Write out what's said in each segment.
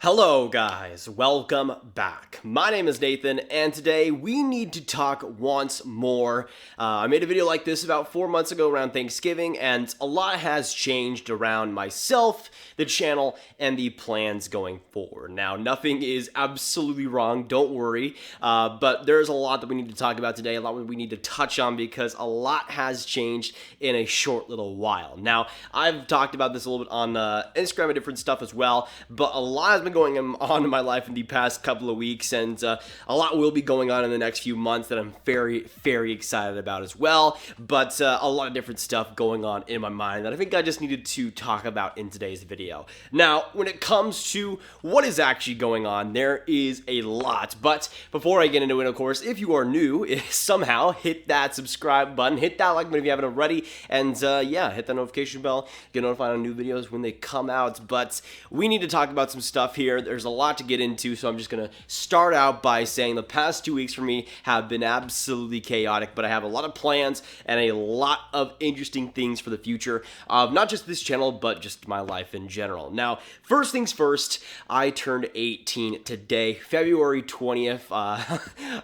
Hello guys, welcome back. My name is Nathan, and today we need to talk once more. I made a video like this about 4 months ago around Thanksgiving, and a lot has changed around myself, the channel, and the plans going forward. Now, nothing is absolutely wrong, don't worry, but there's a lot that we need to talk about today, a lot that we need to touch on because a lot has changed in a short little while. Now, I've talked about this a little bit on Instagram and different stuff as well, but a lot has been going on in my life in the past couple of weeks, and a lot will be going on in the next few months that I'm very excited about as well, but a lot of different stuff going on in my mind that I think I just needed to talk about in today's video. Now, when it comes to what is actually going on, there is a lot, but before I get into it, of course, if you are new, somehow hit that subscribe button, hit that like button if you haven't already, and yeah, hit that notification bell, get notified on new videos when they come out. But we need to talk about some stuff here. There's a lot to get into, so I'm just going to start out by saying the past 2 weeks for me have been absolutely chaotic, but I have a lot of plans and a lot of interesting things for the future of not just this channel, but just my life in general. Now, first things first, I turned 18 today, February 20th.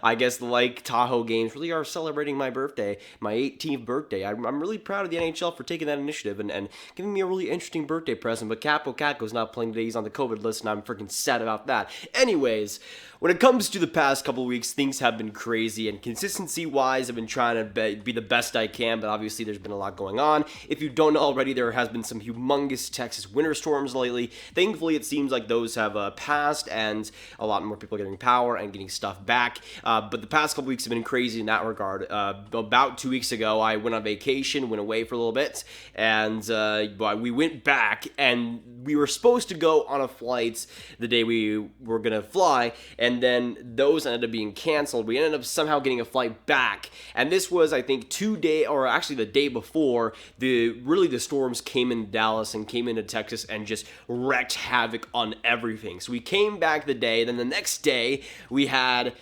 I guess the Lake Tahoe games really are celebrating my birthday, my 18th birthday. I'm really proud of the NHL for taking that initiative and giving me a really interesting birthday present, but Capo Caco's not playing today. He's on the COVID list, and I'm freaking sad about that. Anyways, when it comes to the past couple of weeks, things have been crazy, and consistency-wise, I've been trying to be the best I can, but obviously there's been a lot going on. If you don't know already, there has been some humongous Texas winter storms lately. Thankfully, it seems like those have passed, and a lot more people are getting power and getting stuff back, but the past couple weeks have been crazy in that regard. About 2 weeks ago, I went on vacation, went away for a little bit, and we went back, and we were supposed to go on a flight the day we were going to fly, and then those ended up being canceled. We ended up somehow getting a flight back, and this was, I think, the day before the storms came in Dallas and came into Texas and just wreaked havoc on everything. So we came back the day, then the next day we had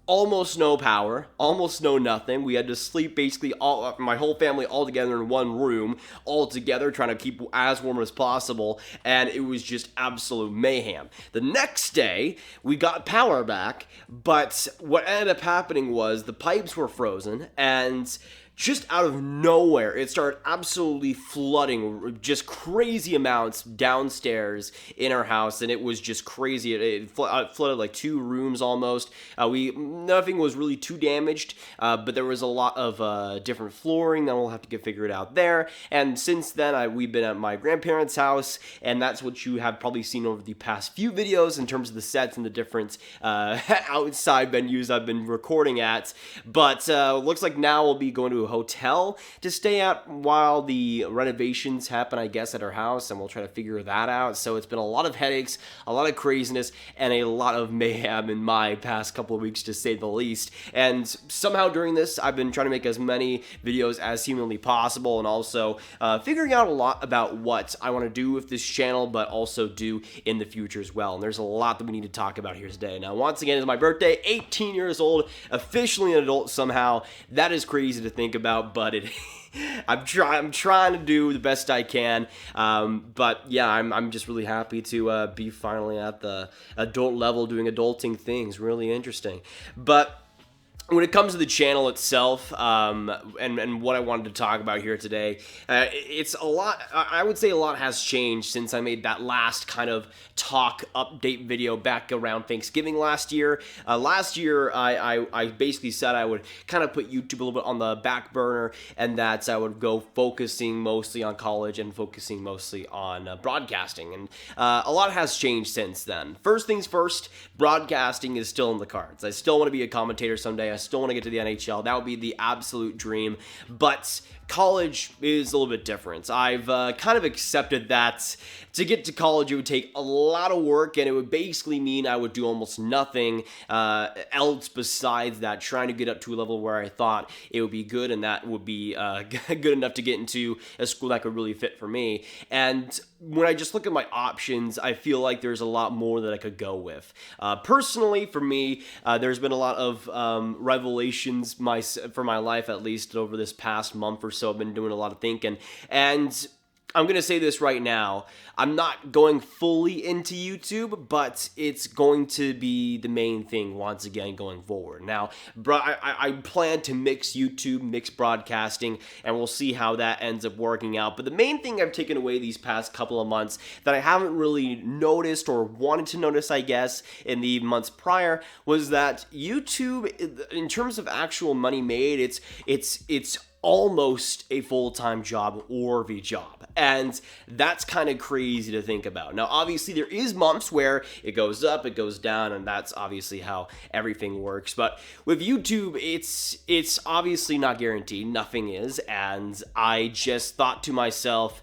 almost no power, almost no nothing. We had to sleep basically my whole family all together in one room, all together, trying to keep as warm as possible, and it was just absolute mayhem. The next day, we got power back, but what ended up happening was the pipes were frozen, and just out of nowhere, it started absolutely flooding, just crazy amounts downstairs in our house, and it was just crazy. It flooded like 2 rooms almost. Nothing was really too damaged, but there was a lot of different flooring that we'll have to get figured out there. And since then, we've been at my grandparents' house, and that's what you have probably seen over the past few videos in terms of the sets and the different outside venues I've been recording at. But looks like now we'll be going to a hotel to stay at while the renovations happen, I guess, at our house, and we'll try to figure that out. So it's been a lot of headaches, a lot of craziness, and a lot of mayhem in my past couple of weeks, to say the least. And somehow during this, I've been trying to make as many videos as humanly possible, and also figuring out a lot about what I want to do with this channel, but also do in the future as well. And there's a lot that we need to talk about here today. Now, once again, it's my birthday, 18 years old, officially an adult somehow. That is crazy to think about, but I'm trying to do the best I can, but yeah, I'm just really happy to be finally at the adult level doing adulting things. Really interesting. But when it comes to the channel itself, and what I wanted to talk about here today, it's a lot. I would say a lot has changed since I made that last kind of talk update video back around Thanksgiving last year. Last year, I basically said I would kind of put YouTube a little bit on the back burner, and that I would go focusing mostly on college and focusing mostly on broadcasting. And a lot has changed since then. First things first, broadcasting is still in the cards. I still want to be a commentator someday. I still want to get to the NHL. That would be the absolute dream, but college is a little bit different. I've kind of accepted that to get to college, it would take a lot of work, and it would basically mean I would do almost nothing else besides that, trying to get up to a level where I thought it would be good, and that would be good enough to get into a school that could really fit for me. And when I just look at my options, I feel like there's a lot more that I could go with. Personally, for me, there's been a lot of revelations for my life, at least over this past month or so. I've been doing a lot of thinking, and I'm going to say this right now. I'm not going fully into YouTube, but it's going to be the main thing once again going forward. Now, I plan to mix YouTube, mix broadcasting, and we'll see how that ends up working out. But the main thing I've taken away these past couple of months that I haven't really noticed or wanted to notice, I guess, in the months prior was that YouTube, in terms of actual money made, it's almost a full-time job or the job, and that's kind of crazy to think about. Now obviously there is months where it goes up, it goes down, and that's obviously how everything works, but with YouTube it's obviously not guaranteed. Nothing is. And I just thought to myself,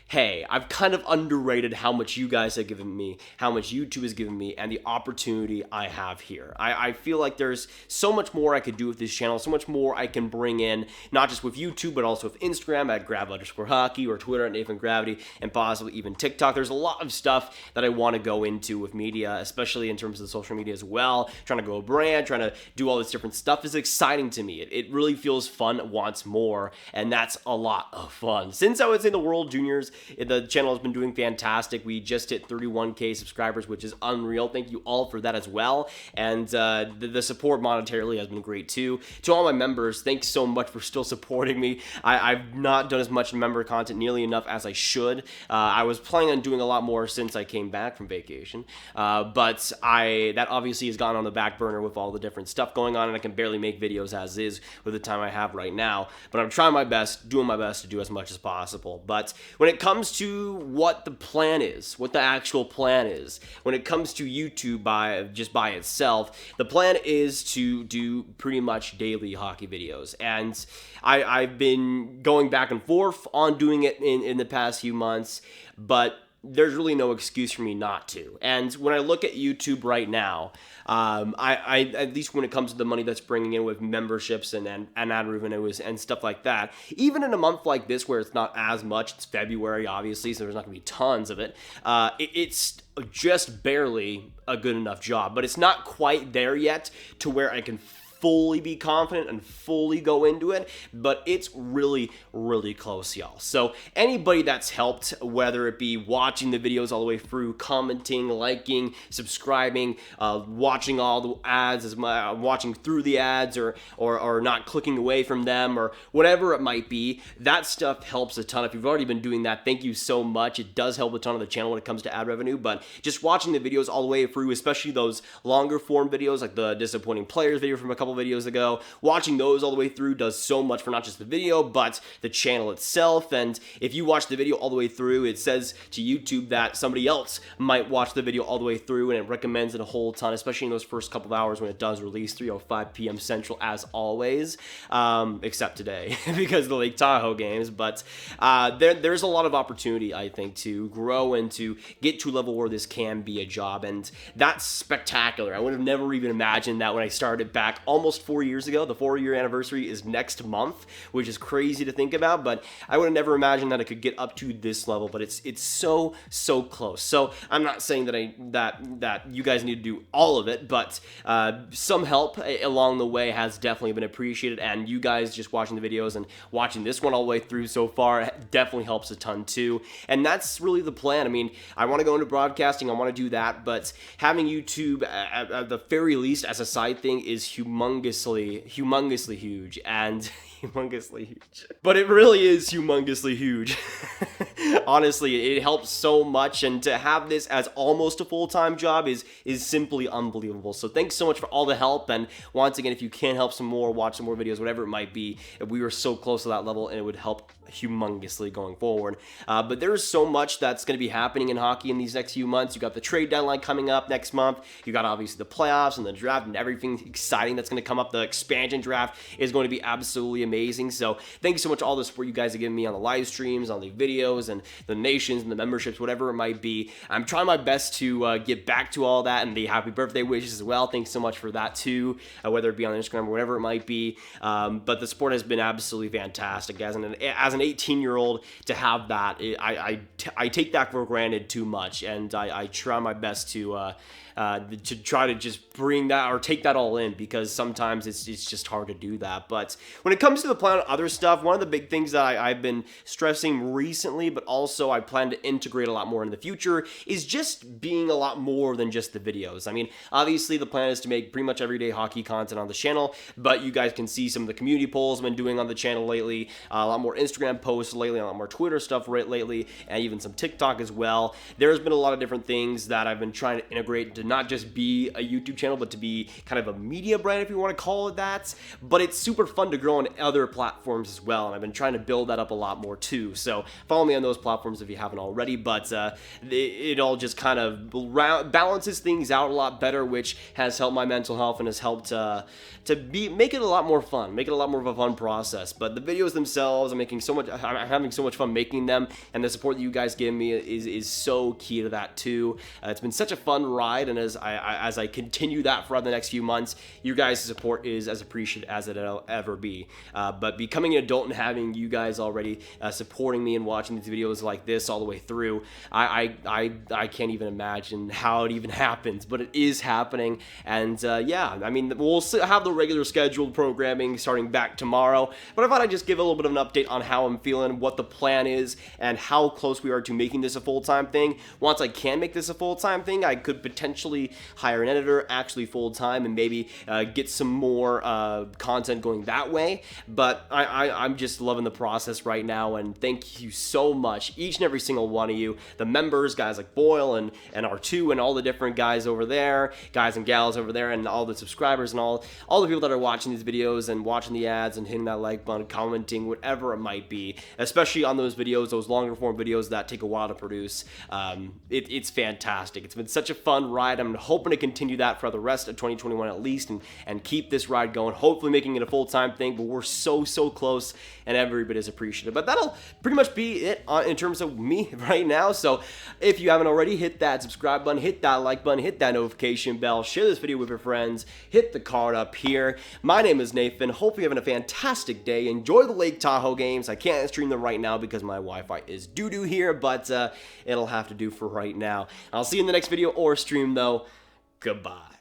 hey, I've kind of underrated how much you guys have given me, how much YouTube has given me, and the opportunity I have here. I feel like there's so much more I could do with this channel, so much more I can bring in, not just with YouTube, but also with Instagram at Grav_hockey, or Twitter at Nathan Graviteh, and possibly even TikTok. There's a lot of stuff that I want to go into with media, especially in terms of the social media as well. Trying to grow a brand, trying to do all this different stuff is exciting to me. It really feels fun once more, and that's a lot of fun. Since I was in the World Juniors, the channel has been doing fantastic. We just hit 31K subscribers, which is unreal. Thank you all for that as well. And the support monetarily has been great too. To all my members, thanks so much for still supporting me. I've not done as much member content nearly enough as I should. I was planning on doing a lot more since I came back from vacation, but that obviously has gone on the back burner with all the different stuff going on, and I can barely make videos as is with the time I have right now. But I'm trying my best, doing my best to do as much as possible. But when it comes to what the plan is, what the actual plan is, when it comes to YouTube by itself, the plan is to do pretty much daily hockey videos. And I've been going back and forth on doing it in the past few months, but there's really no excuse for me not to. And when I look at YouTube right now, I at least when it comes to the money that's bringing in with memberships and ad revenue and stuff like that, even in a month like this where it's not as much, it's February obviously, so there's not gonna be tons of it, it's just barely a good enough job. But it's not quite there yet to where I can fully be confident and fully go into it, but it's really, really close, y'all. So anybody that's helped, whether it be watching the videos all the way through, commenting, liking, subscribing, watching all the ads, watching through the ads, or not clicking away from them, or whatever it might be, that stuff helps a ton. If you've already been doing that, thank you so much. It does help a ton of the channel when it comes to ad revenue, but just watching the videos all the way through, especially those longer form videos like the disappointing players video from a couple videos ago, watching those all the way through does so much for not just the video, but the channel itself. And if you watch the video all the way through, it says to YouTube that somebody else might watch the video all the way through, and it recommends it a whole ton, especially in those first couple of hours when it does release, 3:05 p.m. Central as always, except today because of the Lake Tahoe games. But there's a lot of opportunity, I think, to grow and to get to a level where this can be a job, and that's spectacular. I would have never even imagined that when I started back almost 4 years ago. The 4-year anniversary is next month, which is crazy to think about, but I would have never imagined that it could get up to this level. But it's so close. So I'm not saying that you guys need to do all of it, but some help along the way has definitely been appreciated, and you guys just watching the videos and watching this one all the way through so far definitely helps a ton too. And that's really the plan. I mean, I want to go into broadcasting, I want to do that, but having YouTube at the very least as a side thing is humongously huge, and humongously huge. But it really is humongously huge. Honestly, it helps so much, and to have this as almost a full-time job is simply unbelievable. So thanks so much for all the help, and once again, if you can help some more, watch some more videos, whatever it might be, we were so close to that level, and it would help humongously going forward. But there's so much that's going to be happening in hockey in these next few months. You got the trade deadline coming up next month. You got obviously the playoffs and the draft and everything exciting that's going to come up. The expansion draft is going to be absolutely amazing. So thank you so much for all the support you guys have given me on the live streams, on the videos, and the nations and the memberships, whatever it might be. I'm trying my best to get back to all that, and the happy birthday wishes as well. Thanks so much for that too, whether it be on Instagram or whatever it might be. But the support has been absolutely fantastic. As an 18-year-old, to have that, I take that for granted too much, and I try my best to try to just bring that or take that all in, because sometimes it's just hard to do that. But when it comes to the plan on other stuff, one of the big things that I've been stressing recently, but also I plan to integrate a lot more in the future, is just being a lot more than just the videos. I mean, obviously the plan is to make pretty much everyday hockey content on the channel, but you guys can see some of the community polls I've been doing on the channel lately, a lot more Instagram posts lately, a lot more Twitter stuff lately, and even some TikTok as well. There's been a lot of different things that I've been trying to integrate to not just be a YouTube channel, but to be kind of a media brand, if you want to call it that. But it's super fun to grow on other platforms as well, and I've been trying to build that up a lot more too. So follow me on those platforms if you haven't already, but it all just kind of balances things out a lot better, which has helped my mental health and has helped make it a lot more fun, make it a lot more of a fun process. But the videos themselves, I'm having so much fun making them, and the support that you guys give me is so key to that too. It's been such a fun ride, and as I continue that throughout the next few months, you guys' support is as appreciated as it'll ever be. But becoming an adult and having you guys already supporting me and watching these videos like this all the way through, I can't even imagine how it even happens, but it is happening. And yeah, I mean, we'll have the regular scheduled programming starting back tomorrow, but I thought I'd just give a little bit of an update on how I'm feeling, what the plan is, and how close we are to making this a full-time thing. Once I can make this a full-time thing, I could potentially hire an editor actually full-time and maybe get some more content going that way. But I'm just loving the process right now, and thank you so much, each and every single one of you, the members, guys like Boyle and R2 and all the different guys over there, guys and gals over there, and all the subscribers and all the people that are watching these videos and watching the ads and hitting that like button, commenting, whatever it might be, especially on those videos, those longer form videos that take a while to produce. It's fantastic. It's been such a fun ride. I'm hoping to continue that for the rest of 2021 at least, and keep this ride going, hopefully making it a full-time thing, but we're so close, and every bit is appreciated. But that'll pretty much be it in terms of me right now. So if you haven't already, hit that subscribe button, hit that like button, hit that notification bell, share this video with your friends, hit the card up here. My name is Nathan. Hopefully you're having a fantastic day. Enjoy the Lake Tahoe games. I can't stream them right now because my Wi-Fi is doo-doo here, but it'll have to do for right now. I'll see you in the next video or stream though. Goodbye.